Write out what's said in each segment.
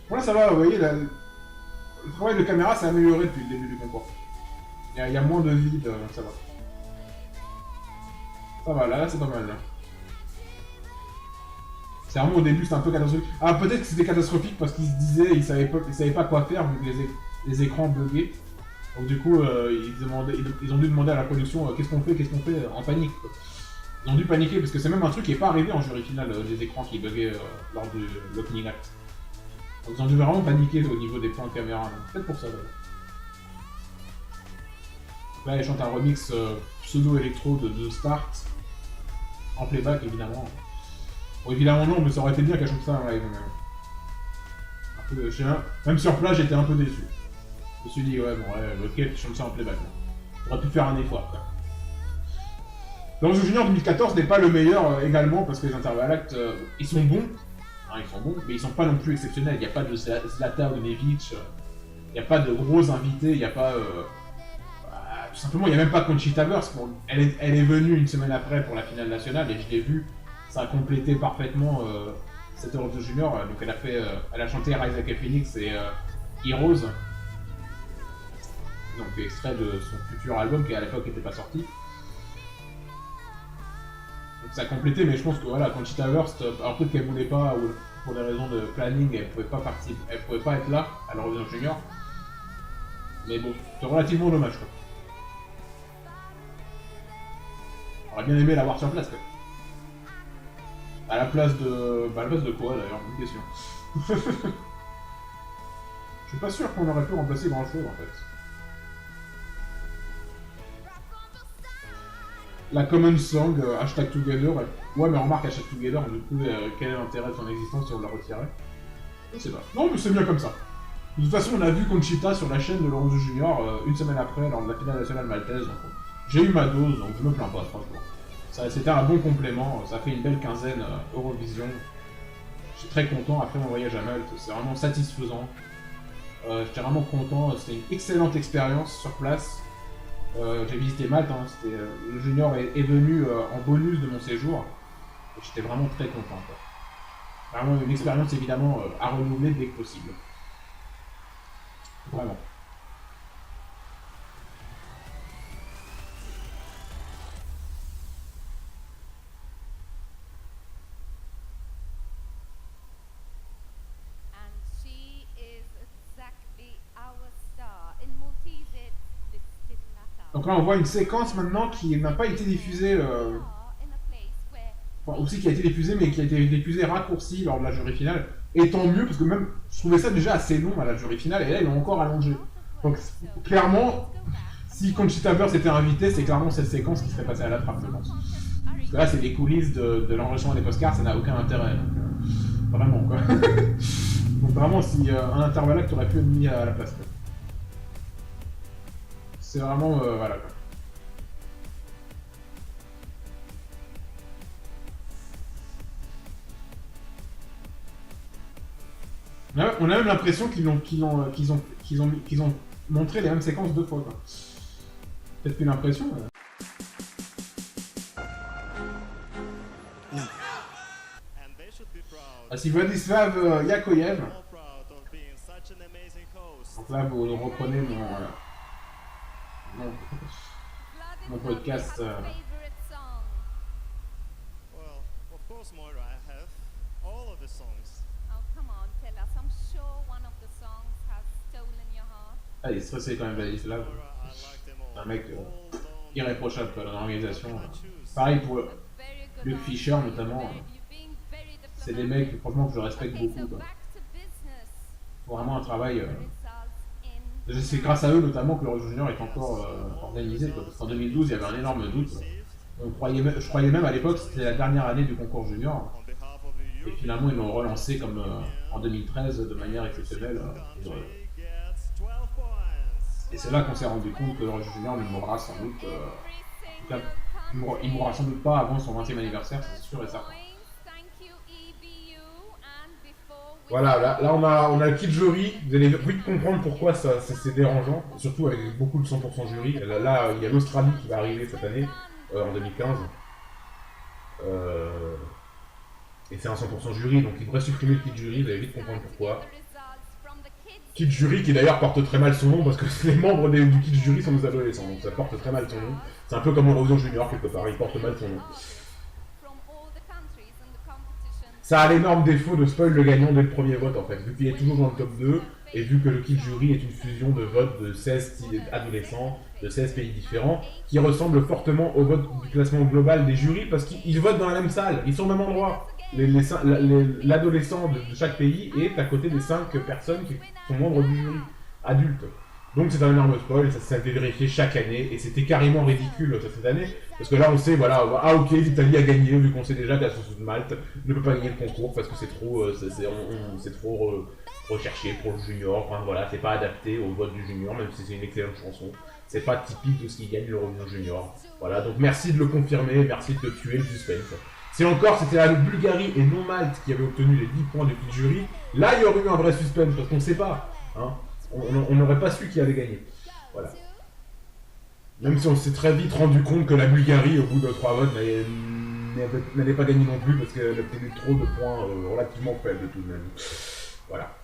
Bon là ça va, vous voyez, le travail de caméra s'est amélioré depuis le début du concours. Il y a moins de vide, donc ça va. Ça va, là c'est pas mal. Là. C'est vraiment au début, c'était un peu catastrophique. Ah, peut-être que c'était catastrophique parce qu'ils se disaient, ils savaient pas quoi faire vu que les écrans buggaient. Donc du coup, ils ont dû demander à la production qu'est-ce qu'on fait en panique. Quoi. Ils ont dû paniquer parce que c'est même un truc qui n'est pas arrivé en jury final, les écrans qui buggaient lors de l'opening act. Donc ils ont dû vraiment paniquer au niveau des plans de caméra. Peut-être pour ça d'ailleurs. Là, ils chantent un remix pseudo-électro de Start, en playback évidemment. Bon, évidemment non, mais ça aurait été bien qu'elle chante ça en live. Même sur place, j'étais un peu déçu. Je me suis dit, ouais, bon, ouais, ok, tu chantes ça en playback. T'aurais pu faire un effort, quoi. L'Ange Junior 2014 n'est pas le meilleur également, parce que les intervalles actes, ils sont bons, hein, ils sont bons, mais ils sont pas non plus exceptionnels. Il n'y a pas de Zlata ou de Nevic, il n'y a pas de gros invités, il n'y a pas... tout simplement, il n'y a même pas Conchita Wurst. Bon, elle est venue une semaine après pour la finale nationale, et je l'ai vue, ça a complété parfaitement cette Heure de Junior. Donc elle a chanté Rise Like a Phoenix et Heroes, donc extrait de son futur album qui à l'époque n'était pas sorti. Donc ça a complété, mais je pense que voilà, Conchita Wurst, alors peut-être qu'elle voulait pas, ou pour des raisons de planning, elle pouvait pas être là à l'Eurovision Junior. Mais bon, c'est relativement dommage quoi. J'aurais bien aimé l'avoir sur place quoi. À la place de quoi d'ailleurs, une question. Je suis pas sûr qu'on aurait pu remplacer grand chose en fait. La Common Song, hashtag Together. Ouais, mais remarque, hashtag Together, du coup, quel est l'intérêt de son existence si on la retirait? Je sais pas. Non, mais c'est bien comme ça. De toute façon, on a vu Conchita sur la chaîne de Laurence Junior une semaine après, lors de la finale nationale maltaise. J'ai eu ma dose, donc je me plains pas, franchement. C'était un bon complément, ça fait une belle quinzaine Eurovision. Je suis très content après mon voyage à Malte, c'est vraiment satisfaisant. J'étais vraiment content, c'était une excellente expérience sur place. J'ai visité Malte, hein, le junior est venu en bonus de mon séjour. Et j'étais vraiment très content. Quoi. Vraiment une expérience évidemment à renouveler dès que possible. Vraiment. Donc là on voit une séquence maintenant qui n'a pas été diffusée, enfin aussi qui a été diffusée mais qui a été diffusée raccourcie lors de la jury finale. Et tant mieux parce que même je trouvais ça déjà assez long à la jury finale et là ils l'ont encore allongé. Donc clairement, si Conchita Wurst était invitée, c'est clairement cette séquence qui serait passée à la trappe je pense. Parce que là c'est des coulisses de l'enregistrement des postcards, ça n'a aucun intérêt. Donc, vraiment quoi. Donc vraiment si un intervalle que tu aurais pu être mis à la place. Quoi. C'est vraiment voilà quoi. On a même l'impression qu'ils ont montré les mêmes séquences deux fois. Peut-être une impression. C'est Vladislav Yakoyev. Donc là, vous reprenez mon podcast. Ah, il est stressé quand même, Vladislav. C'est un mec irréprochable dans l'organisation. Pareil pour Luke Fischer notamment. C'est des mecs franchement que je respecte beaucoup. Quoi. Vraiment un travail. C'est grâce à eux notamment que le Junior Junior est encore organisé. Quoi. Parce qu'en 2012, il y avait un énorme doute. Je croyais même à l'époque que c'était la dernière année du concours junior. Et finalement, ils l'ont relancé comme en 2013 de manière exceptionnelle. Et c'est là qu'on s'est rendu compte que le Junior ne mourra sans doute. En tout cas, il mourra sans doute pas avant son 20e anniversaire, c'est sûr et certain. Voilà, là on a le kit jury, vous allez vite comprendre pourquoi c'est dérangeant, surtout avec beaucoup de 100% jury. Là, il y a l'Australie qui va arriver cette année, en 2015. Et c'est un 100% jury, donc il devrait supprimer le kit jury, vous allez vite comprendre pourquoi. Kid Jury qui d'ailleurs porte très mal son nom parce que les membres du Kid Jury sont des adolescents, donc ça porte très mal son nom. C'est un peu comme l'Eurovision Junior quelque part, il porte mal son nom. Ça a l'énorme défaut de spoil le gagnant dès le premier vote en fait, vu qu'il est toujours dans le top 2, et vu que le Kid Jury est une fusion de votes de 16 adolescents, de 16 pays différents, qui ressemble fortement au vote du classement global des jurys, parce qu'ils votent dans la même salle, ils sont au même endroit. L'adolescent de chaque pays est à côté des 5 personnes qui sont membres du jury, adultes. Donc c'est un énorme spoil, ça a été vérifié chaque année, et c'était carrément ridicule ça, cette année, parce que là on sait, voilà, ah ok, l'Italie a gagné, vu qu'on sait déjà que la chanson de Malte ne peut pas gagner le concours, parce que c'est trop, recherché pour le junior, enfin voilà, c'est pas adapté au vote du junior, même si c'est une excellente chanson, c'est pas typique de ce qui gagne l'Eurovision Junior. Voilà, donc merci de le confirmer, merci de tuer le suspense. Si encore c'était la Bulgarie et non Malte qui avait obtenu les 10 points du jury, là il y aurait eu un vrai suspense, parce qu'on sait pas, hein. On n'aurait pas su qui avait gagné. Voilà. Même si on s'est très vite rendu compte que la Bulgarie, au bout de 3 votes, n'allait pas gagner non plus parce qu'elle a obtenu trop de points relativement faibles tout de même. Voilà.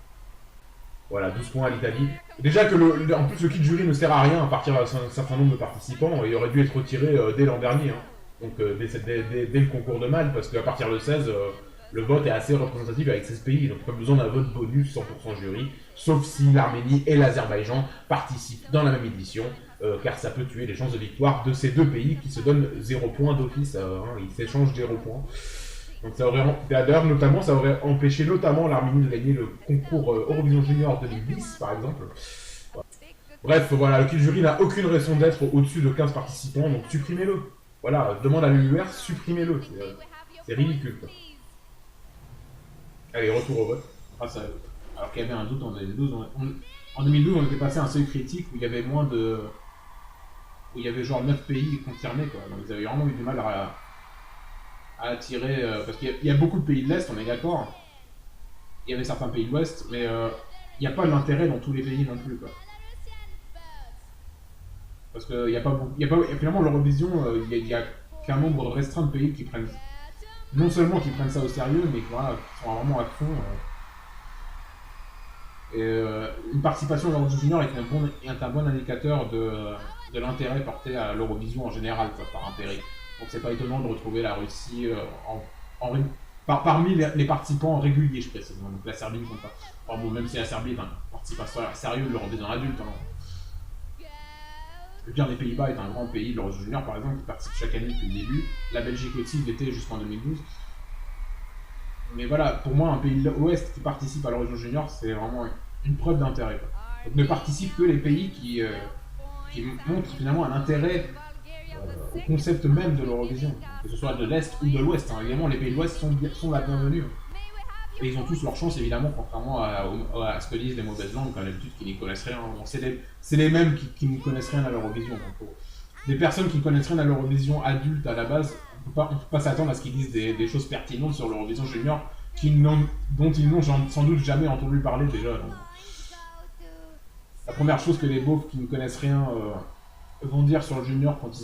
Voilà, 12 points à l'Italie. Déjà que en plus le kit jury ne sert à rien à partir d'un certain nombre de participants, et il aurait dû être retiré dès l'an dernier. Hein. Donc dès le concours de Malte, parce qu'à partir de 16, le vote est assez représentatif avec 16 pays, donc pas besoin d'un vote bonus 100% jury, sauf si l'Arménie et l'Azerbaïdjan participent dans la même édition, car ça peut tuer les chances de victoire de ces deux pays qui se donnent 0 points d'office, hein, ils s'échangent 0 points. Donc ça aurait, d'ailleurs notamment, ça aurait empêché notamment l'Arménie de gagner le concours Eurovision Junior 2010 par exemple. Voilà. Bref, voilà, le kit jury n'a aucune raison d'être au-dessus de 15 participants, donc supprimez-le. Voilà, demande à l'UR, supprimez-le, c'est ridicule. Quoi. Allez, retour au vote. Ah, ça, alors qu'il y avait un doute en 2012. En 2012, on était passé à un seuil critique où il y avait moins de. Où il y avait genre 9 pays confirmés, quoi. Donc ils avaient vraiment eu du mal à attirer. Parce qu'il y a beaucoup de pays de l'Est, on est d'accord. Il y avait certains pays de l'Ouest, mais il n'y a pas l'intérêt dans tous les pays non plus, quoi. Parce qu'il n'y a pas beaucoup. Finalement, l'Eurovision, il y a qu'un nombre restreint de pays qui prennent. Non seulement qui prennent ça au sérieux, mais voilà, qui sont vraiment à fond. Une participation à l'Eurovision Junior est un bon indicateur de l'intérêt porté à l'Eurovision en général, quoi, par intérêt. Donc c'est pas étonnant de retrouver la Russie parmi les participants réguliers, je précise. Donc la Serbie ne compte pas. Enfin, bon, même si la Serbie est un participant sérieux de l'Eurovision adulte. Hein. Le bien des Pays-Bas est un grand pays de l'Eurovision Junior, par exemple, qui participe chaque année depuis le début. La Belgique aussi l'était jusqu'en 2012. Mais voilà, pour moi, un pays de l'Ouest qui participe à l'Eurovision Junior, c'est vraiment une preuve d'intérêt. Donc ne participent que les pays qui montrent finalement un intérêt au concept même de l'Eurovision, que ce soit de l'Est ou de l'Ouest. Hein. Évidemment, les pays de l'Ouest sont la bienvenue. Et ils ont tous leur chance, évidemment, contrairement à ce que disent les mauvaises langues, comme d'habitude, qui n'y connaissent rien. Bon, c'est les mêmes qui ne connaissent rien à l'Eurovision. Des personnes qui ne connaissent rien à l'Eurovision adulte à la base, on ne peut pas s'attendre à ce qu'ils disent des choses pertinentes sur l'Eurovision Junior dont ils n'ont sans doute jamais entendu parler déjà. Donc. La première chose que les beaufs qui ne connaissent rien vont dire sur le Junior quand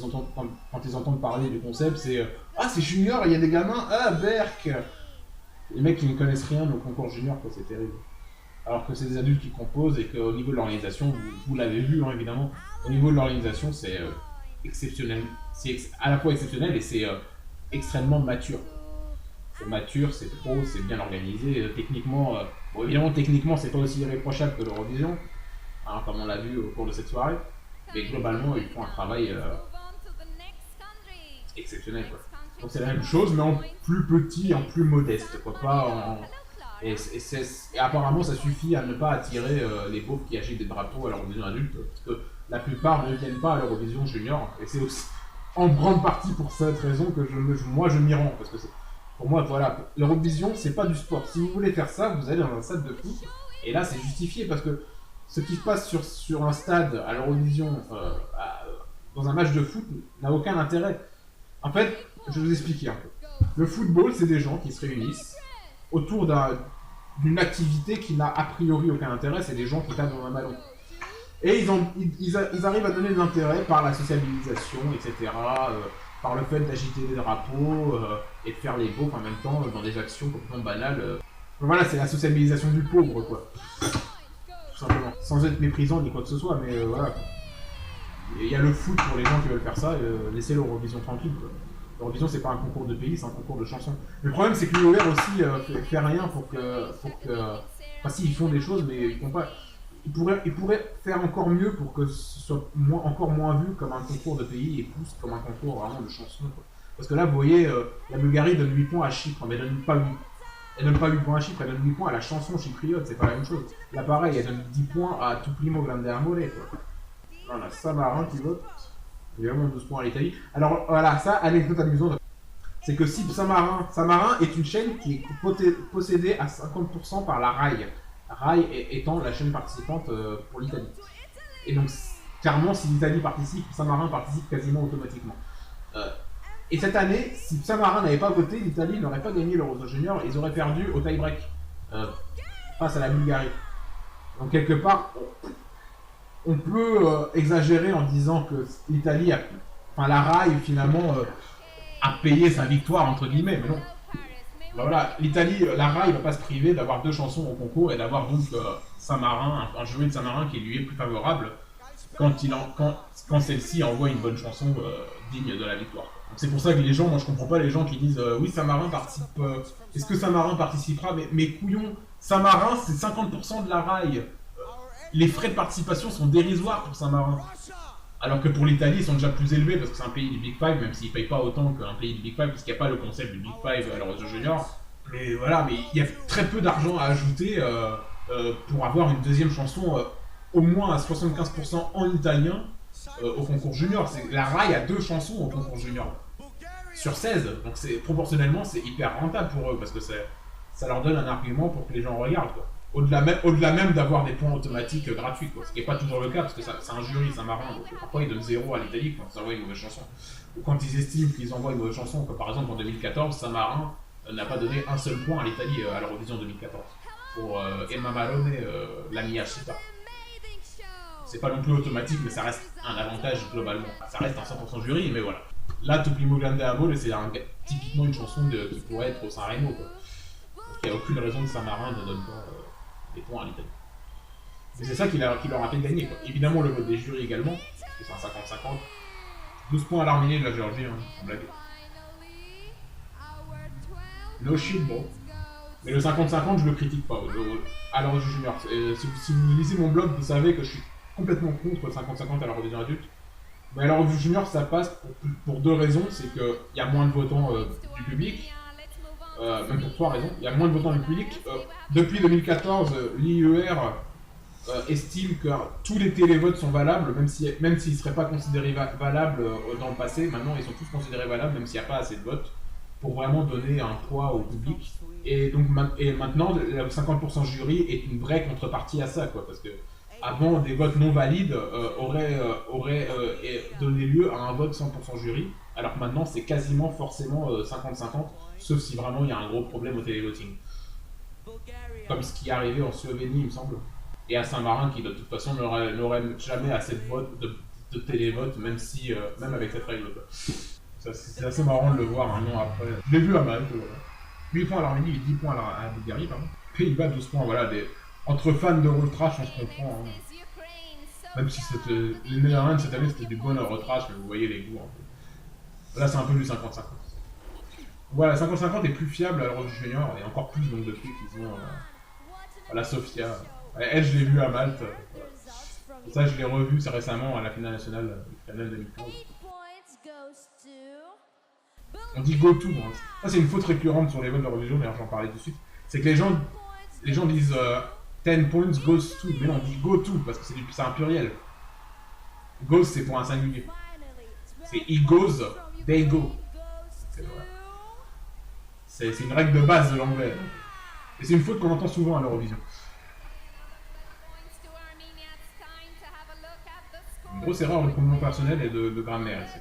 ils entendent parler du concept, c'est ah, c'est Junior, il y a des gamins, ah, Berk. Les mecs qui ne connaissent rien au concours Junior, quoi, c'est terrible. Alors que c'est des adultes qui composent et qu'au niveau de l'organisation, vous l'avez vu hein, évidemment, au niveau de l'organisation, c'est exceptionnel. C'est à la fois exceptionnel et c'est extrêmement mature. C'est mature, c'est pro, c'est bien organisé. Techniquement, bon, évidemment, techniquement, c'est pas aussi irréprochable que l'Eurovision, hein, comme on l'a vu au cours de cette soirée. Mais globalement, ils font un travail exceptionnel. Quoi. Donc c'est la même chose, mais en plus petit, en plus modeste. Quoi. Et apparemment, ça suffit à ne pas attirer les pauvres qui agitent des drapeaux à l'Eurovision adulte, parce que la plupart ne viennent pas à l'Eurovision junior. Et c'est aussi en grande partie pour cette raison que moi je m'y rends. Parce que pour moi, voilà, l'Eurovision, c'est pas du sport. Si vous voulez faire ça, vous allez dans un stade de foot. Et là, c'est justifié parce que ce qui se passe sur un stade à l'Eurovision, dans un match de foot, n'a aucun intérêt. En fait, je vais vous expliquer un peu. Le football, c'est des gens qui se réunissent autour d'une activité qui n'a a priori aucun intérêt, c'est des gens qui tapent dans un ballon. Et ils arrivent à donner de l'intérêt par la sociabilisation, etc., par le fait d'agiter des drapeaux et de faire les beaufs en même temps dans des actions complètement banales. Voilà, c'est la sociabilisation du pauvre, quoi. tout simplement. Sans être méprisant ni quoi que ce soit, mais voilà. Il y a le foot pour les gens qui veulent faire ça, laissez l'Eurovision tranquille. L'Eurovision, c'est pas un concours de pays, c'est un concours de chansons. Le problème, c'est que l'UER aussi fait rien pour que. Enfin, si, ils font des choses, mais ils font pas. Ils pourraient faire encore mieux pour que ce soit encore moins vu comme un concours de pays et plus comme un concours vraiment de chansons. Quoi. Parce que là, vous voyez, la Bulgarie donne 8 points à Chypre, mais elle donne pas 8 points à Chypre, elle donne 8 points à la chanson chypriote, c'est pas la même chose. Là, pareil, elle donne 10 points à Tuplimo Grande Amore, quoi. Là, on a Samarin qui vote, évidemment 12 points à l'Italie. Alors voilà, ça, anecdote amusante, c'est que si Samarin est une chaîne qui est possédée à 50% par la RAI. RAI étant la chaîne participante pour l'Italie. Et donc, clairement, si l'Italie participe, Samarin participe quasiment automatiquement. Et cette année, si Samarin n'avait pas voté, l'Italie n'aurait pas gagné l'Eurovision Junior, ils auraient perdu au tie-break face à la Bulgarie. Donc quelque part, on peut exagérer en disant que l'Italie, enfin la RAI finalement, a payé sa victoire entre guillemets, mais non. Ben voilà, l'Italie, la RAI ne va pas se priver d'avoir 2 chansons au concours et d'avoir donc Samarin, un jury de Samarin qui lui est plus favorable quand celle-ci envoie une bonne chanson digne de la victoire. C'est pour ça que les gens, moi je comprends pas les gens qui disent oui Samarin participe, est-ce que Samarin participera, mais couillon, Samarin c'est 50% de la RAI, les frais de participation sont dérisoires pour Samarin, alors que pour l'Italie ils sont déjà plus élevés parce que c'est un pays du Big Five, même s'ils payent pas autant qu'un pays du Big Five parce qu'il n'y a pas le concept du Big Five à l'Eurovision Junior, mais voilà, mais il y a très peu d'argent à ajouter pour avoir une deuxième chanson au moins à 75% en italien au concours junior. La RAI a 2 chansons au concours junior sur 16, donc proportionnellement c'est hyper rentable pour eux parce que ça leur donne un argument pour que les gens regardent, quoi. Au-delà même d'avoir des points automatiques gratuits, quoi. Ce qui n'est pas toujours le cas parce que c'est un jury Samarin, donc parfois ils donnent 0 à l'Italie quand ils envoient une mauvaise chanson, ou quand ils estiment qu'ils envoient une mauvaise chanson, comme par exemple en 2014 Samarin n'a pas donné un seul point à l'Italie à l'Eurovision 2014 pour Emma Malone la Mia Chita. C'est pas non plus automatique, mais ça reste un avantage globalement. Ça reste un 100% jury, mais voilà. Là, Tuplimo Grande Amore, c'est typiquement une chanson qui pourrait être au Sanremo, quoi. Donc il n'y a aucune raison que Samarin ne donne pas des points à l'Italie. Mais c'est ça qui leur a fait gagner, quoi. Évidemment, le vote des jurys également, parce que c'est un 50-50. 12 points à l'Arménie de la Géorgie, hein, sans blague. No shit, bon. Mais le 50-50, je le critique pas. À l'Eurovision Junior. Si vous lisez mon blog, vous savez que je suis complètement contre le 50-50 à l'Eurovision adulte. Mais à l'Eurovision Junior, ça passe pour 2 raisons. C'est qu'il y a moins de votants du public. Même pour 3 raisons. Il y a moins de votants du public. Depuis 2014, l'IER estime que tous les télévotes sont valables, même s'ils ne seraient pas considérés valables dans le passé. Maintenant, ils sont tous considérés valables, même s'il n'y a pas assez de votes, pour vraiment donner un poids au public. Et donc maintenant, le 50% jury est une vraie contrepartie à ça, quoi, parce que avant, des votes non valides auraient donné lieu à un vote 100% jury, alors que maintenant c'est quasiment forcément 50-50, sauf si vraiment il y a un gros problème au télévoting. Comme ce qui est arrivé en Slovénie, il me semble, et à Saint-Marin, qui de toute façon n'aurait jamais assez de votes, de télévote, même avec cette règle. C'est assez marrant de le voir un an après. Je l'ai vu à Malte, voilà. 8 points à l'Arménie et 10 points à la Bulgarie, pardon. Pays-Bas, 12 points, voilà, entre fans d'Eurotrash, on se comprend. Hein. Même si les Netherlands cette année c'était du bon Eurotrash, mais vous voyez les goûts un peu. Là c'est un peu du 50-50. Voilà, 50-50 est plus fiable à l'Eurovision Junior, et encore plus donc depuis qu'ils ont la Sofia. Elle, je l'ai vue à Malte. Et ça, je l'ai revu récemment à la finale nationale, finale 2015. On dit go to. Hein. Ça, c'est une faute récurrente sur les votes de l'Eurovision, d'ailleurs j'en parlais tout de suite. C'est que les gens disent 10 points goes to, mais non, on dit go to parce que c'est un pluriel. Goes, c'est pour un singulier. C'est he goes, they go. C'est une règle de base de l'anglais. Et c'est une faute qu'on entend souvent à l'Eurovision. Une grosse erreur de pronom personnel et de grammaire ici.